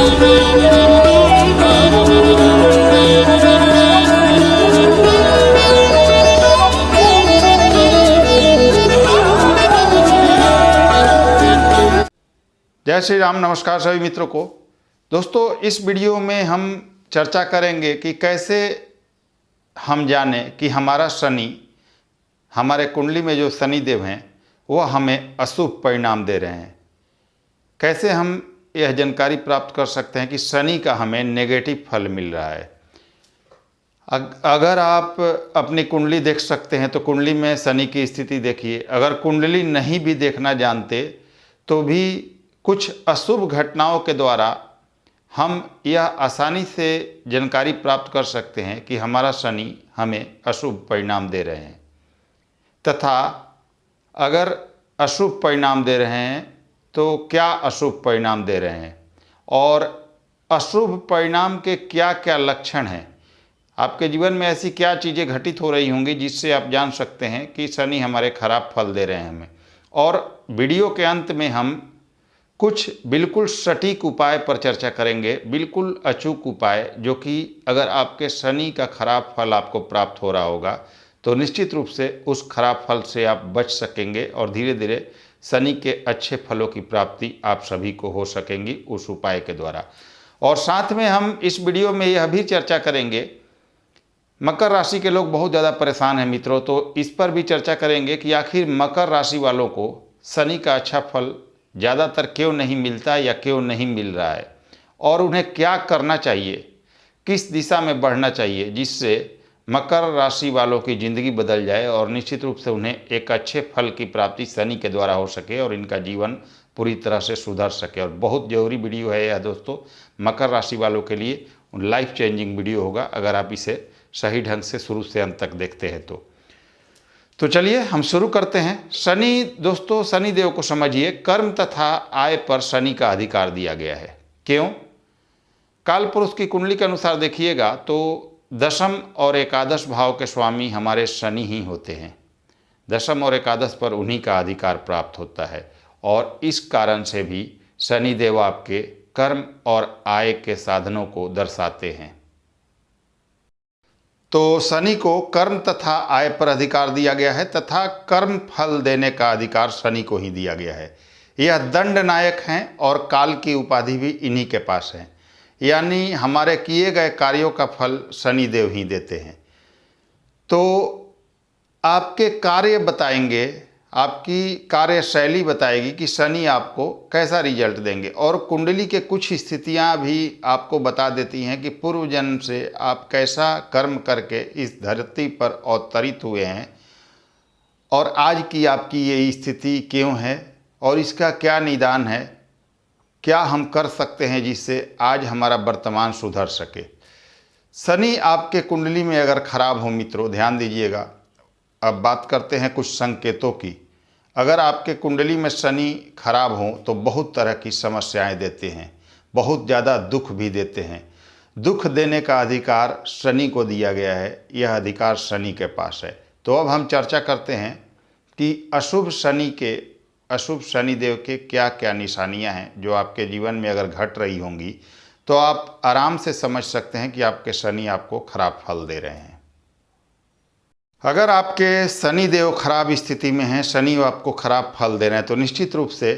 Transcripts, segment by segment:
जय श्री राम। नमस्कार सभी मित्रों को। दोस्तों, इस वीडियो में हम चर्चा करेंगे कि कैसे हम जाने कि हमारा शनि, हमारे कुंडली में जो शनि देव हैं वह हमें अशुभ परिणाम दे रहे हैं। कैसे हम यह जानकारी प्राप्त कर सकते हैं कि शनि का हमें नेगेटिव फल मिल रहा है। अगर आप अपनी कुंडली देख सकते हैं तो कुंडली में शनि की स्थिति देखिए। अगर कुंडली नहीं भी देखना जानते तो भी कुछ अशुभ घटनाओं के द्वारा हम यह आसानी से जानकारी प्राप्त कर सकते हैं कि हमारा शनि हमें अशुभ परिणाम दे रहे हैं, तथा अगर अशुभ परिणाम दे रहे हैं तो क्या अशुभ परिणाम दे रहे हैं और अशुभ परिणाम के क्या क्या लक्षण हैं। आपके जीवन में ऐसी क्या चीज़ें घटित हो रही होंगी जिससे आप जान सकते हैं कि शनि हमारे खराब फल दे रहे हैं हमें। और वीडियो के अंत में हम कुछ बिल्कुल सटीक उपाय पर चर्चा करेंगे, बिल्कुल अचूक उपाय, जो कि अगर आपके शनि का खराब फल आपको प्राप्त हो रहा होगा तो निश्चित रूप से उस खराब फल से आप बच सकेंगे और धीरे धीरे शनि के अच्छे फलों की प्राप्ति आप सभी को हो सकेंगी उस उपाय के द्वारा। और साथ में हम इस वीडियो में यह भी चर्चा करेंगे, मकर राशि के लोग बहुत ज़्यादा परेशान हैं मित्रों, तो इस पर भी चर्चा करेंगे कि आखिर मकर राशि वालों को शनि का अच्छा फल ज़्यादातर क्यों नहीं मिलता या क्यों नहीं मिल रहा है और उन्हें क्या करना चाहिए, किस दिशा में बढ़ना चाहिए जिससे मकर राशि वालों की ज़िंदगी बदल जाए और निश्चित रूप से उन्हें एक अच्छे फल की प्राप्ति शनि के द्वारा हो सके और इनका जीवन पूरी तरह से सुधर सके। और बहुत ज़रूरी वीडियो है यह दोस्तों, मकर राशि वालों के लिए लाइफ चेंजिंग वीडियो होगा अगर आप इसे सही ढंग से शुरू से अंत तक देखते हैं तो चलिए हम शुरू करते हैं। शनि दोस्तों, शनि देव को समझिए, कर्म तथा आय पर शनि का अधिकार दिया गया है। क्यों? काल पुरुष की कुंडली के अनुसार देखिएगा तो दशम और एकादश भाव के स्वामी हमारे शनि ही होते हैं। दशम और एकादश पर उन्हीं का अधिकार प्राप्त होता है और इस कारण से भी शनि देव आपके कर्म और आय के साधनों को दर्शाते हैं। तो शनि को कर्म तथा आय पर अधिकार दिया गया है तथा कर्म फल देने का अधिकार शनि को ही दिया गया है। यह दंड नायक हैं और काल की उपाधि भी इन्हीं के पास है, यानी हमारे किए गए कार्यों का फल शनि देव ही देते हैं। तो आपके कार्य बताएंगे, आपकी कार्यशैली बताएगी कि शनि आपको कैसा रिजल्ट देंगे और कुंडली के कुछ स्थितियां भी आपको बता देती हैं कि पूर्व जन्म से आप कैसा कर्म करके इस धरती पर अवतरित हुए हैं और आज की आपकी ये स्थिति क्यों है और इसका क्या निदान है, क्या हम कर सकते हैं जिससे आज हमारा वर्तमान सुधर सके। शनि आपके कुंडली में अगर खराब हो मित्रों, ध्यान दीजिएगा, अब बात करते हैं कुछ संकेतों की। अगर आपके कुंडली में शनि खराब हो तो बहुत तरह की समस्याएं देते हैं, बहुत ज़्यादा दुख भी देते हैं। दुख देने का अधिकार शनि को दिया गया है, यह अधिकार शनि के पास है। तो अब हम चर्चा करते हैं कि अशुभ शनि देव के क्या क्या निशानियां हैं जो आपके जीवन में अगर घट रही होंगी तो आप आराम से समझ सकते हैं कि आपके शनि आपको खराब फल दे रहे हैं। अगर आपके शनि देव खराब स्थिति में हैं, शनि आपको खराब फल दे रहे हैं, तो निश्चित रूप से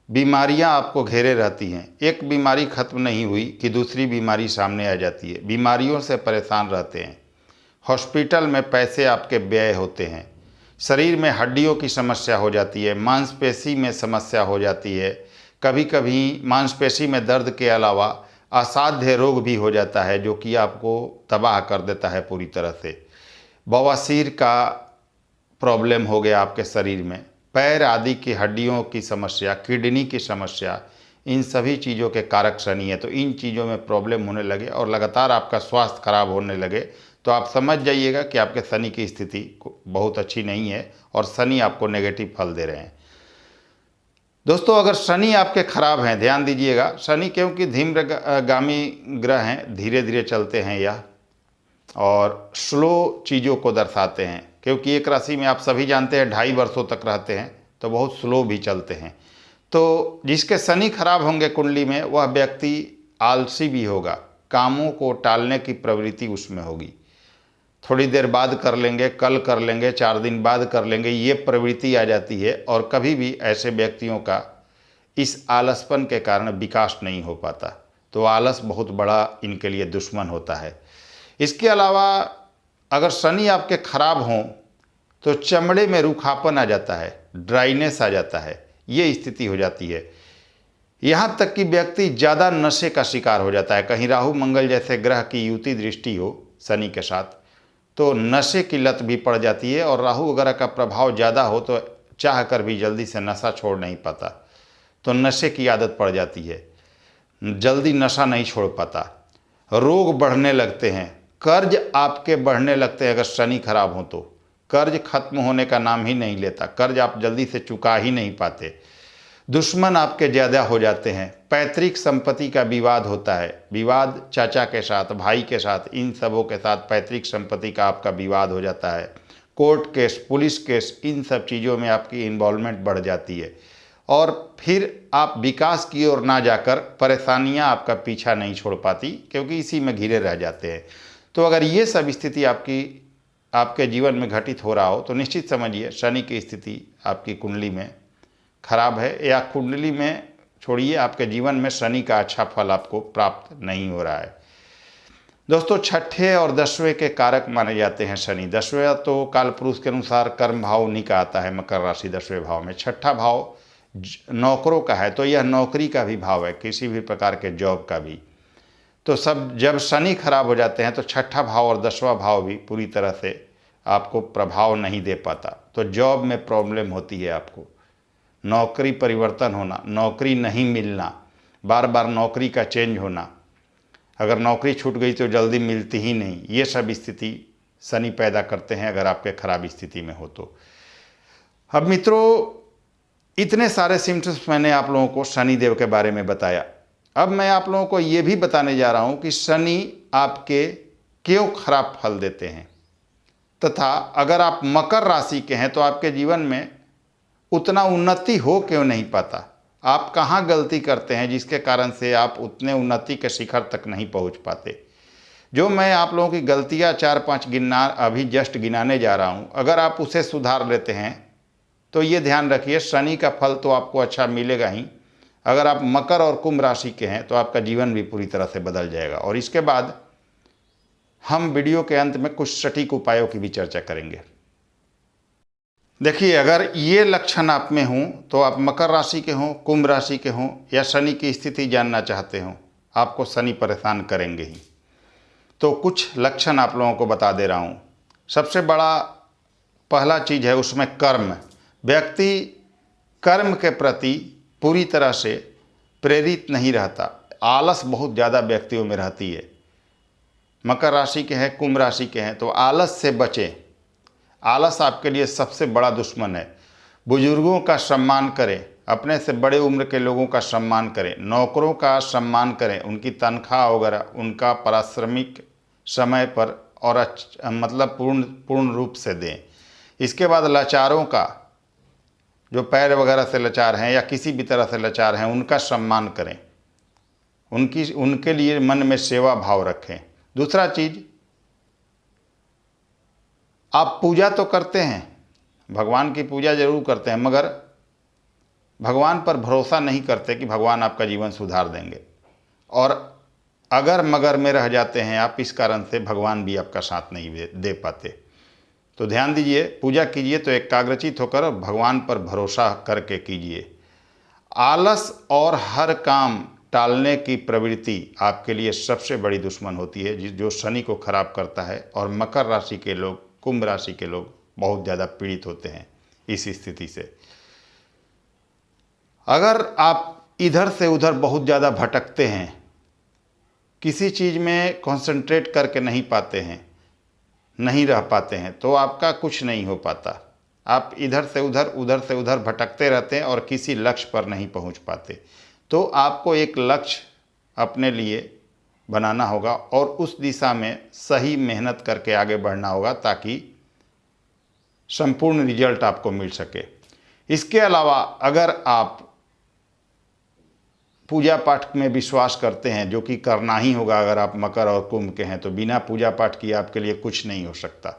बीमारियां आपको घेरे रहती हैं। एक बीमारी खत्म नहीं हुई कि दूसरी बीमारी सामने आ जाती है। बीमारियों से परेशान रहते हैं, हॉस्पिटल में पैसे आपके व्यय होते हैं, शरीर में हड्डियों की समस्या हो जाती है, मांसपेशी में समस्या हो जाती है, कभी कभी मांसपेशी में दर्द के अलावा असाध्य रोग भी हो जाता है जो कि आपको तबाह कर देता है पूरी तरह से। बवासीर का प्रॉब्लम हो गया आपके शरीर में, पैर आदि की हड्डियों की समस्या, किडनी की समस्या, इन सभी चीज़ों के कारक शनि है। तो इन चीज़ों में प्रॉब्लम होने लगे और लगातार आपका स्वास्थ्य खराब होने लगे तो आप समझ जाइएगा कि आपके शनि की स्थिति बहुत अच्छी नहीं है और शनि आपको नेगेटिव फल दे रहे हैं। दोस्तों, अगर शनि आपके खराब हैं, ध्यान दीजिएगा, शनि क्योंकि धीम्रगामी ग्रह हैं, धीरे धीरे चलते हैं यह और स्लो चीज़ों को दर्शाते हैं, क्योंकि एक राशि में आप सभी जानते हैं 2.5 वर्षों तक रहते हैं तो बहुत स्लो भी चलते हैं। तो जिसके शनि खराब होंगे कुंडली में वह व्यक्ति आलसी भी होगा, कामों को टालने की प्रवृत्ति उसमें होगी। थोड़ी देर बाद कर लेंगे, कल कर लेंगे, 4 दिन बाद कर लेंगे, ये प्रवृत्ति आ जाती है और कभी भी ऐसे व्यक्तियों का इस आलसपन के कारण विकास नहीं हो पाता। तो आलस बहुत बड़ा इनके लिए दुश्मन होता है। इसके अलावा अगर शनि आपके खराब हों तो चमड़े में रूखापन आ जाता है, ड्राइनेस आ जाता है, ये स्थिति हो जाती है। यहाँ तक कि व्यक्ति ज़्यादा नशे का शिकार हो जाता है। कहीं राहु मंगल जैसे ग्रह की युति दृष्टि हो शनि के साथ तो नशे की लत भी पड़ जाती है, और राहु वगैरह का प्रभाव ज़्यादा हो तो चाह कर भी जल्दी से नशा छोड़ नहीं पाता, तो नशे की आदत पड़ जाती है, जल्दी नशा नहीं छोड़ पाता। रोग बढ़ने लगते हैं, कर्ज आपके बढ़ने लगते हैं। अगर शनि खराब हो तो कर्ज खत्म होने का नाम ही नहीं लेता, कर्ज आप जल्दी से चुका ही नहीं पाते। दुश्मन आपके ज़्यादा हो जाते हैं। पैतृक संपत्ति का विवाद होता है, विवाद चाचा के साथ, भाई के साथ, इन सबों के साथ पैतृक संपत्ति का आपका विवाद हो जाता है। कोर्ट केस, पुलिस केस, इन सब चीज़ों में आपकी इन्वॉल्वमेंट बढ़ जाती है और फिर आप विकास की ओर ना जाकर परेशानियां आपका पीछा नहीं छोड़ पाती, क्योंकि इसी में घिरे रह जाते हैं। तो अगर ये सब स्थिति आपके जीवन में घटित हो रहा हो तो निश्चित समझिए शनि की स्थिति आपकी कुंडली में खराब है, या कुंडली में छोड़िए, आपके जीवन में शनि का अच्छा फल आपको प्राप्त नहीं हो रहा है। दोस्तों, छठे और 10वें के कारक माने जाते हैं शनि। 10वां तो काल पुरुष के अनुसार कर्म भाव उन्हीं का आता है, मकर राशि 10वें भाव में। छठा भाव नौकरों का है, तो यह नौकरी का भी भाव है, किसी भी प्रकार के जॉब का भी। तो सब जब शनि खराब हो जाते हैं तो छठा भाव और 10वां भाव भी पूरी तरह से आपको प्रभाव नहीं दे पाता, तो जॉब में प्रॉब्लम होती है आपको, नौकरी परिवर्तन होना, नौकरी नहीं मिलना, बार बार नौकरी का चेंज होना, अगर नौकरी छूट गई तो जल्दी मिलती ही नहीं, ये सब स्थिति शनि पैदा करते हैं अगर आपके खराब स्थिति में हो तो। अब मित्रों, इतने सारे सिम्टम्स मैंने आप लोगों को शनि देव के बारे में बताया। अब मैं आप लोगों को ये भी बताने जा रहा हूँ कि शनि आपके क्यों खराब फल देते हैं, तथा अगर आप मकर राशि के हैं तो आपके जीवन में उतना उन्नति हो क्यों नहीं पाता, आप कहाँ गलती करते हैं जिसके कारण से आप उतने उन्नति के शिखर तक नहीं पहुँच पाते। जो मैं आप लोगों की गलतियाँ 4-5 अभी जस्ट गिनाने जा रहा हूँ, अगर आप उसे सुधार लेते हैं तो ये ध्यान रखिए शनि का फल तो आपको अच्छा मिलेगा ही। अगर आप मकर और कुंभ राशि के हैं तो आपका जीवन भी पूरी तरह से बदल जाएगा। और इसके बाद हम वीडियो के अंत में कुछ सटीक उपायों की भी चर्चा करेंगे। देखिए, अगर ये लक्षण आप में हों तो आप मकर राशि के हों, कुंभ राशि के हों, या शनि की स्थिति जानना चाहते हों, आपको शनि परेशान करेंगे ही, तो कुछ लक्षण आप लोगों को बता दे रहा हूँ। सबसे बड़ा पहला चीज़ है उसमें कर्म। व्यक्ति कर्म के प्रति पूरी तरह से प्रेरित नहीं रहता, आलस बहुत ज़्यादा व्यक्तियों में रहती है। मकर राशि के हैं, कुंभ राशि के हैं तो आलस से बचें। आलस आपके लिए सबसे बड़ा दुश्मन है। बुजुर्गों का सम्मान करें, अपने से बड़े उम्र के लोगों का सम्मान करें, नौकरों का सम्मान करें, उनकी तनख्वाह वगैरह उनका पारिश्रमिक समय पर और मतलब पूर्ण रूप से दें। इसके बाद लाचारों का, जो पैर वगैरह से लाचार हैं या किसी भी तरह से लाचार हैं, उनका सम्मान करें, उनके लिए मन में सेवा भाव रखें। दूसरा चीज़, आप पूजा तो करते हैं, भगवान की पूजा जरूर करते हैं, मगर भगवान पर भरोसा नहीं करते कि भगवान आपका जीवन सुधार देंगे, और अगर मगर में रह जाते हैं आप, इस कारण से भगवान भी आपका साथ नहीं दे पाते। तो ध्यान दीजिए, पूजा कीजिए तो एकाग्रचित होकर भगवान पर भरोसा करके कीजिए। आलस और हर काम टालने की प्रवृत्ति आपके लिए सबसे बड़ी दुश्मन होती है, जो शनि को खराब करता है। और मकर राशि के लोग, कुंभ राशि के लोग बहुत ज़्यादा पीड़ित होते हैं इस स्थिति से। अगर आप इधर से उधर बहुत ज़्यादा भटकते हैं, किसी चीज़ में कंसंट्रेट करके नहीं पाते हैं, नहीं रह पाते हैं, तो आपका कुछ नहीं हो पाता। आप इधर से उधर भटकते रहते हैं और किसी लक्ष्य पर नहीं पहुंच पाते। तो आपको एक लक्ष्य अपने लिए बनाना होगा और उस दिशा में सही मेहनत करके आगे बढ़ना होगा, ताकि संपूर्ण रिजल्ट आपको मिल सके। इसके अलावा अगर आप पूजा पाठ में विश्वास करते हैं, जो कि करना ही होगा अगर आप मकर और कुंभ के हैं, तो बिना पूजा पाठ किए आपके लिए कुछ नहीं हो सकता।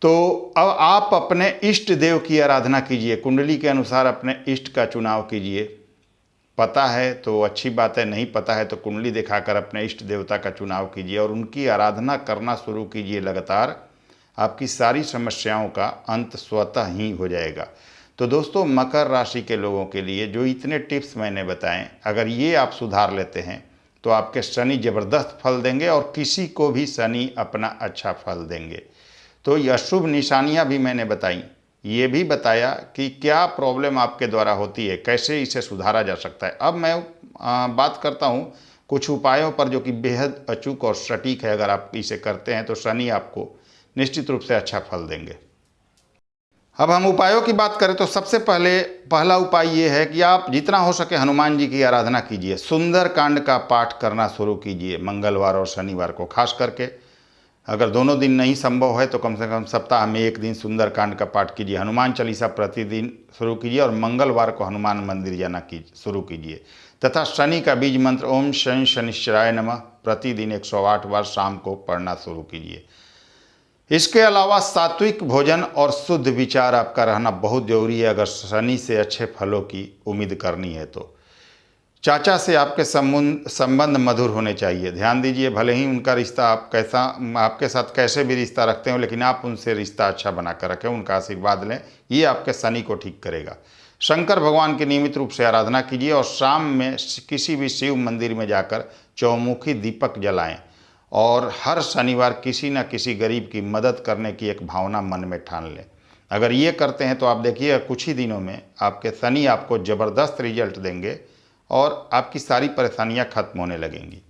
तो अब आप अपने इष्ट देव की आराधना कीजिए, कुंडली के अनुसार अपने इष्ट का चुनाव कीजिए। पता है तो अच्छी बात है, नहीं पता है तो कुंडली दिखाकर अपने इष्ट देवता का चुनाव कीजिए और उनकी आराधना करना शुरू कीजिए लगातार। आपकी सारी समस्याओं का अंत स्वतः ही हो जाएगा। तो दोस्तों, मकर राशि के लोगों के लिए जो इतने टिप्स मैंने बताएं, अगर ये आप सुधार लेते हैं तो आपके शनि ज़बरदस्त फल देंगे और किसी को भी शनि अपना अच्छा फल देंगे। तो ये अशुभ निशानियां भी मैंने बताई, ये भी बताया कि क्या प्रॉब्लम आपके द्वारा होती है, कैसे इसे सुधारा जा सकता है। अब मैं बात करता हूँ कुछ उपायों पर जो कि बेहद अचूक और सटीक है। अगर आप इसे करते हैं तो शनि आपको निश्चित रूप से अच्छा फल देंगे। अब हम उपायों की बात करें तो सबसे पहला उपाय ये है कि आप जितना हो सके हनुमान जी की आराधना कीजिए। सुंदर कांड का पाठ करना शुरू कीजिए मंगलवार और शनिवार को खास करके। अगर दोनों दिन नहीं संभव है तो कम से कम सप्ताह में एक दिन सुंदर कांड का पाठ कीजिए। हनुमान चालीसा प्रतिदिन शुरू कीजिए और मंगलवार को हनुमान मंदिर जाना शुरू कीजिए। तथा शनि का बीज मंत्र ओम शनि शनिश्चराय नमः प्रतिदिन 108 बार शाम को पढ़ना शुरू कीजिए। इसके अलावा सात्विक भोजन और शुद्ध विचार आपका रहना बहुत जरूरी है अगर शनि से अच्छे फलों की उम्मीद करनी है तो। चाचा से आपके संबंध मधुर होने चाहिए। ध्यान दीजिए, भले ही उनका रिश्ता आपके साथ कैसे भी रिश्ता रखते हो, लेकिन आप उनसे रिश्ता अच्छा बनाकर रखें, उनका आशीर्वाद लें, ये आपके शनि को ठीक करेगा। शंकर भगवान की नियमित रूप से आराधना कीजिए और शाम में किसी भी शिव मंदिर में जाकर चौमुखी दीपक जलाएं और हर शनिवार किसी न किसी गरीब की मदद करने की एक भावना मन में ठान लें। अगर ये करते हैं तो आप देखिए कुछ ही दिनों में आपके शनि आपको ज़बरदस्त रिजल्ट देंगे और आपकी सारी परेशानियां खत्म होने लगेंगी।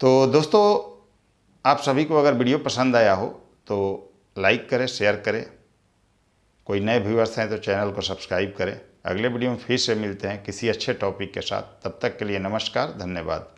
तो दोस्तों, आप सभी को अगर वीडियो पसंद आया हो तो लाइक करें, शेयर करें। कोई नए व्यूअर्स हैं तो चैनल को सब्सक्राइब करें। अगले वीडियो में फिर से मिलते हैं किसी अच्छे टॉपिक के साथ। तब तक के लिए नमस्कार, धन्यवाद।